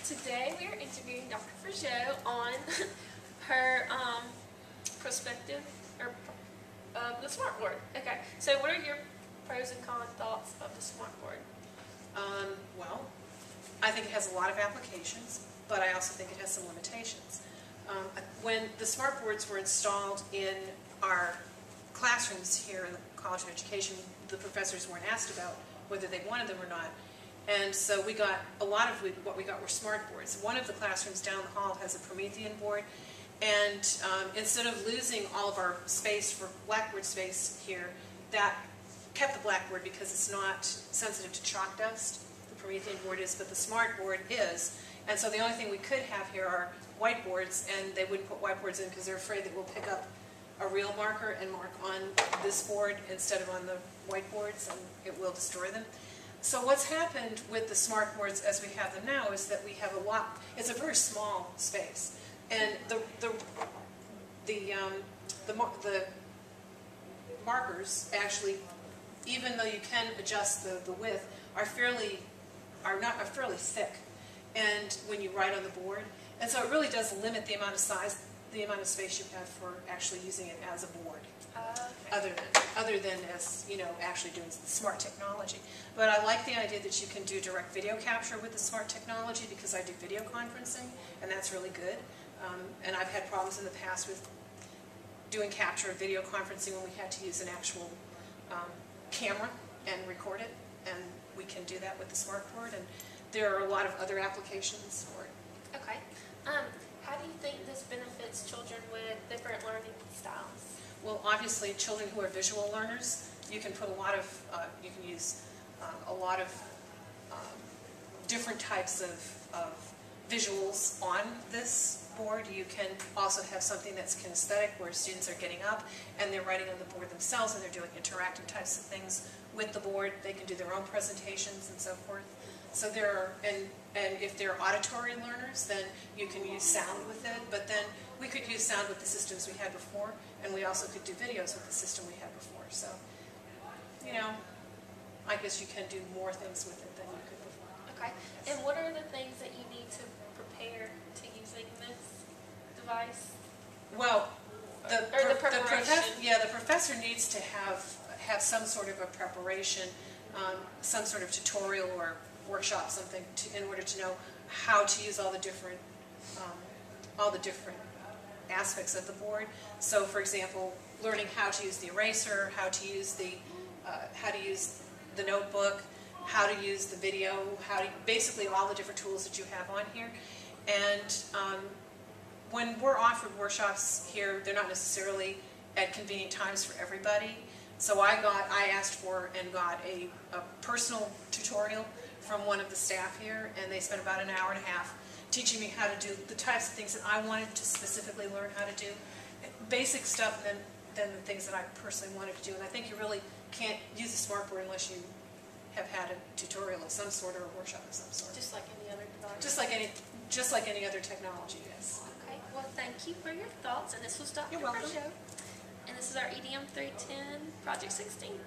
Today we are interviewing Dr. Frageau on her perspective of the smartboard. Okay, so what are your pros and cons thoughts of the smartboard? Well, I think it has a lot of applications, but I also think it has some limitations. When the smartboards were installed in our classrooms here in the College of Education, the professors weren't asked about whether they wanted them or not. And so we got a lot of what we got were smartboards. One of the classrooms down the hall has a Promethean board, and instead of losing all of our space for blackboard space here, that kept the blackboard because it's not sensitive to chalk dust. The Promethean board is, but the smartboard is. And so the only thing we could have here are whiteboards, and they wouldn't put whiteboards in because they're afraid that we'll pick up a real marker and mark on this board instead of on the whiteboards, and it will destroy them. So what's happened with the smartboards as we have them now is that we have a lot, it's a very small space. And the markers actually, even though you can adjust the width, are fairly thick, and when you write on the board. And so it really does limit the amount of space you have for actually using it as a board. Okay. Other than as, actually doing smart technology. But I like the idea that you can do direct video capture with the smart technology because I do video conferencing, and that's really good. And I've had problems in the past with doing capture of video conferencing when we had to use an actual camera and record it, and we can do that with the smartboard, and there are a lot of other applications for it. Okay. How do you think this benefits children with different learning styles? Well, obviously, children who are visual learners, you can put a lot of, you can use a lot of different types of visuals on this board. You can also have something that's kinesthetic, where students are getting up and they're writing on the board themselves, and they're doing interactive types of things with the board. They can do their own presentations and so forth. So there are, and if they're auditory learners, then you can use sound with it, but then we could use sound with the systems we had before, and we also could do videos with the system we had before. So, I guess you can do more things with it than you could before. Okay. And what are the things that you need to prepare to using this device? Well, the professor needs to have some sort of a preparation, some sort of tutorial or workshop, something in order to know how to use all the different aspects of the board. So, for example, learning how to use the eraser, how to use the notebook, how to use the video, basically all the different tools that you have on here. And when we're offered workshops here, they're not necessarily at convenient times for everybody. So I asked for and got a personal tutorial from one of the staff here, and they spent about an hour and a half teaching me how to do the types of things that I wanted to specifically learn how to do. Basic stuff than the things that I personally wanted to do. And I think you really can't use a smartboard unless you have had a tutorial of some sort or a workshop of some sort. Just like any other device? Just like any other technology, yes. Okay, well thank you for your thoughts, and this was Dr. You're welcome. Frageau. And this is our EDM 310 Project 16.